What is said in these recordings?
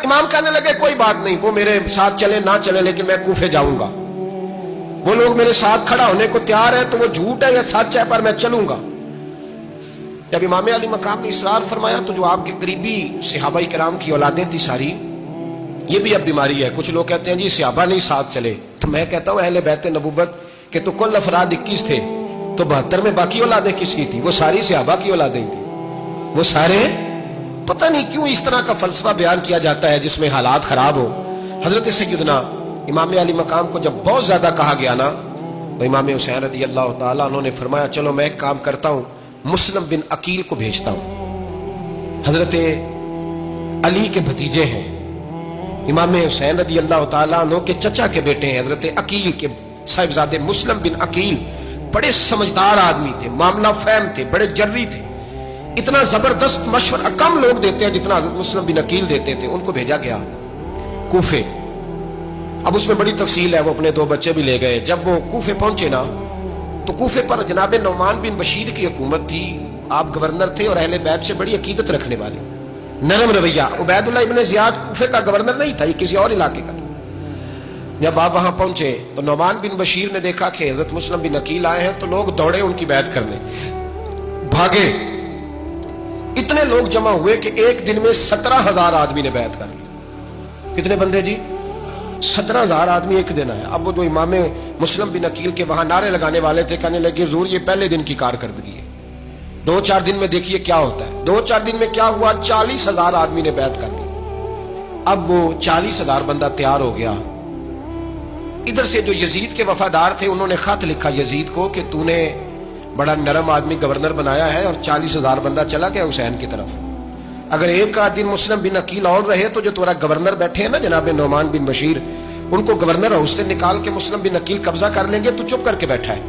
امام کہنے لگے کوئی بات نہیں، وہ میرے ساتھ چلے نہ چلے لیکن میں کوفے جاؤں گا، وہ لوگ میرے ساتھ کھڑا ہونے کو تیار ہے تو وہ جھوٹ ہے یا سچ ہے پر میں چلوں گا۔ جب امام علی مقام نے اصرار فرمایا تو جو آپ کے قریبی صحابہ کرام کی اولادیں تھی ساری، یہ بھی اب بیماری ہے، کچھ لوگ کہتے ہیں جی صحابہ نہیں ساتھ چلے، تو میں کہتا ہوں اہل بیت نبوت کہ تو کل افراد 21 تھے تو 72 میں باقی اولادیں کس کی تھی؟ وہ ساری صحابہ کی اولادیں تھیں، وہ سارے، پتہ نہیں کیوں اس طرح کا فلسفہ بیان کیا جاتا ہے جس میں حالات خراب ہو۔ حضرت سیدنا امام علی مقام کو جب بہت زیادہ کہا گیا نا تو امام حسین رضی اللہ تعالیٰ انہوں نے فرمایا چلو میں ایک کام کرتا ہوں، مسلم بن عقیل کو بھیجتا ہوں، حضرت علی کے بھتیجے ہیں، امام حسین رضی اللہ تعالیٰ عنہ کے چچا کے بیٹے ہیں، حضرت عقیل کے صاحبزادے مسلم بن عقیل، بڑے سمجھدار آدمی تھے، معاملہ فہم تھے، بڑے جری تھے، اتنا زبردست مشورہ کم لوگ دیتے ہیں جتنا حضرت مسلم بن عقیل دیتے تھے۔ ان کو بھیجا گیا کوفے۔ اب اس میں بڑی تفصیل ہے، وہ اپنے 2 بچے بھی لے گئے۔ جب وہ کوفے پہنچے نا تو کوفے پر جناب نعمان بن بشیر کی حکومت تھی، آپ گورنر تھے اور اہل بیت سے بڑی عقیدت رکھنے والے، نرم رویہ۔ عبید اللہ ابن زیاد کوفے کا گورنر نہیں تھا، یہ کسی اور علاقے کا تھا۔ جب آپ وہاں پہنچے تو نعمان بن بشیر نے دیکھا کہ حضرت مسلم بن عقیل آئے ہیں تو لوگ دوڑے ان کی بیعت کرنے، بھاگے، اتنے لوگ جمع ہوئے کہ ایک دن میں 17,000 آدمی نے بیعت کر لی۔ کتنے بندے جی؟ 17,000 آدمی ایک دن آئے۔ اب وہ جو امام مسلم بن عقیل کے وہاں نعرے لگانے والے تھے کہنے لگے حضور یہ پہلے دن کی کارکردگی ہے، 2-4 دن میں دیکھیے کیا ہوتا ہے۔ 2-4 دن میں کیا ہوا؟ 40,000 آدمی نے بیعت کر لی۔ اب وہ 40,000 بندہ تیار ہو گیا۔ ادھر سے جو یزید کے وفادار تھے انہوں نے خط لکھا یزید کو کہ تو نے بڑا نرم آدمی گورنر بنایا ہے اور 40,000 بندہ چلا گیا حسین کی طرف، اگر ایک دن مسلم بن عقیل اور رہے تو جو تمہارا گورنر بیٹھے ہیں نا جناب نعمان بن بشیر، ان کو گورنر ہاؤس سے نکال کے مسلم بن عقیل قبضہ کر لیں گے، تو چپ کر کے بیٹھا ہے۔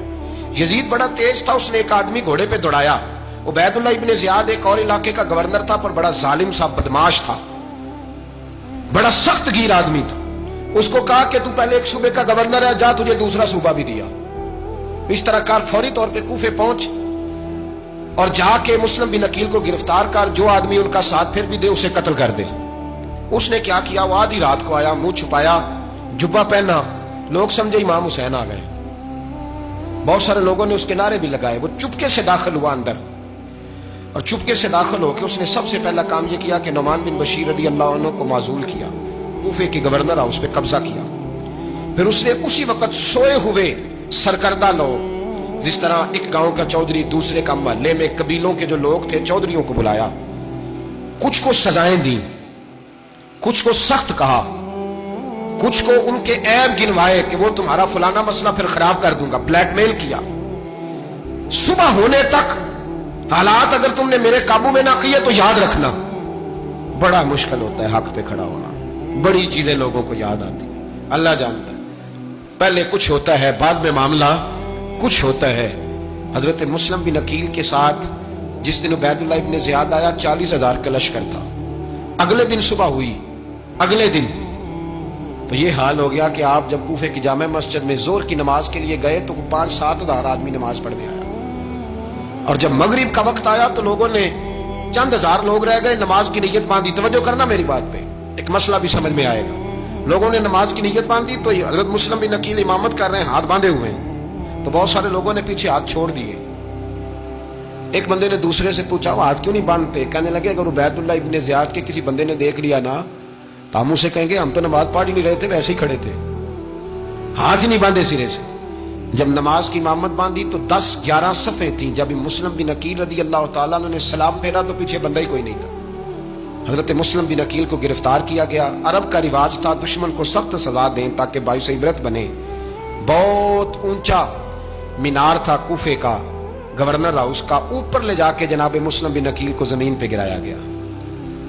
یزید بڑا تیز تھا، اس نے ایک آدمی گھوڑے پہ دوڑایا۔ عبید اللہ ابن زیاد ایک اور علاقے کا گورنر تھا پر بڑا ظالم سا بدماش تھا، بڑا سخت گیر آدمی تھا۔ اس کو کہا کہ تو پہلے ایک صوبے کا گورنر ہے، جا تجھے دوسرا صوبہ بھی دیا۔ اس طرح کار فوری طور پہ کوفے پہنچ اور جا کے مسلم بن عقیل کو گرفتار کر، جو آدمی ان کا ساتھ پھر بھی دے اسے قتل کر دے۔ اس نے کیا کیا؟ وہ آدھی رات کو آیا، منہ چھپایا، جبہ پہنا، لوگ سمجھے امام حسین آ گئے۔ بہت سارے لوگوں نے اس کے نعرے بھی لگائے۔ وہ چپکے سے داخل ہوا اندر، اور چپکے سے داخل ہو کے اس نے سب سے پہلا کام یہ کیا کہ نعمان بن بشیر رضی اللہ عنہ کو معزول کیا، کوفے کے گورنر ہاؤس پہ قبضہ کیا۔ پھر اس نے اسی وقت سوئے ہوئے سرکردہ لوگ، جس طرح ایک گاؤں کا چودھری دوسرے کا محلے میں قبیلوں کے جو لوگ تھے چودھریوں کو بلایا، کچھ کو سزائیں دی، کچھ کو سخت کہا، کچھ کو ان کے عیب گنوائے کہ وہ تمہارا فلانا مسئلہ پھر خراب کر دوں گا، بلیک میل کیا۔ صبح ہونے تک حالات اگر تم نے میرے قابو میں نہ کیے تو یاد رکھنا بڑا مشکل ہوتا ہے حق پہ کھڑا ہونا، بڑی چیزیں لوگوں کو یاد آتی ہیں، اللہ جانتا ہے۔ پہلے کچھ ہوتا ہے، بعد میں معاملہ کچھ ہوتا ہے۔ حضرت مسلم بن عقیل کے ساتھ جس دن عبید اللہ ابن زیاد آیا 40,000 کا لشکر تھا۔ اگلے دن صبح ہوئی، اگلے دن تو یہ حال ہو گیا کہ آپ جب کوفے کی جامع مسجد میں زور کی نماز کے لیے گئے تو 5-7 ہزار آدمی نماز پڑھنے آیا، اور جب مغرب کا وقت آیا تو لوگوں نے چند ہزار لوگ رہ گئے، نماز کی نیت باندھی۔ توجہ کرنا میری بات پہ، ایک مسئلہ بھی سمجھ میں آئے گا۔ لوگوں نے نماز کی نیت باندھی تو حضرت مسلم بن عقیل امامت کر رہے ہیں، ہاتھ باندھے ہوئے ہیں، تو بہت سارے لوگوں نے پیچھے ہاتھ چھوڑ دیے۔ ایک بندے نے دوسرے سے پوچھا وہ ہاتھ کیوں نہیں باندھتے؟ کہنے لگے اگر عبید اللہ ابن زیاد کے کسی بندے نے دیکھ لیا نا تو ہم اسے کہیں گے ہم تو نماز پڑھ ہی نہیں رہے تھے، ویسے ہی کھڑے تھے، ہاتھ ہی نہیں باندھے سرے سے۔ جب نماز کی امامت باندھی تو 10-11 صفیں تھیں۔ جب مسلم بن عقیل رضی اللہ تعالیٰ عنہ نے سلام پھیرا تو پیچھے بندہ ہی کوئی نہیں تھا۔ حضرت مسلم بن عقیل کو گرفتار کیا گیا۔ عرب کا رواج تھا دشمن کو سخت سزا دیں تاکہ باعث عبرت بنے۔ بہت اونچا مینار تھا کوفے کا، گورنر ہاؤس کا، اوپر لے جا کے جناب مسلم بن عقیل کو زمین پہ گرایا گیا۔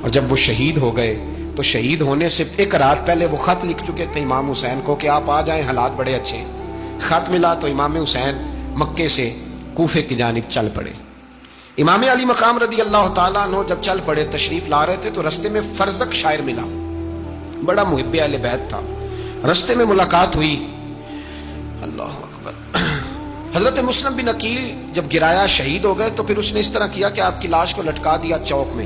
اور جب وہ شہید ہو گئے تو شہید ہونے سے ایک رات پہلے وہ خط لکھ چکے تھے امام حسین کو کہ آپ آ جائیں، حالات بڑے اچھے۔ خط ملا تو امام حسین مکے سے کوفے کی جانب چل پڑے۔ امام علی مقام رضی اللہ تعالیٰ عنہ جب چل پڑے، تشریف لا رہے تھے تو رستے میں فرزق شاعر ملا، بڑا محب اہل بیت تھا۔ رستے میں ملاقات ہوئی، اللہ اکبر۔ حضرت مسلم بن عقیل جب گرایا شہید ہو گئے تو پھر اس نے اس طرح کیا کہ آپ کی لاش کو لٹکا دیا چوک میں،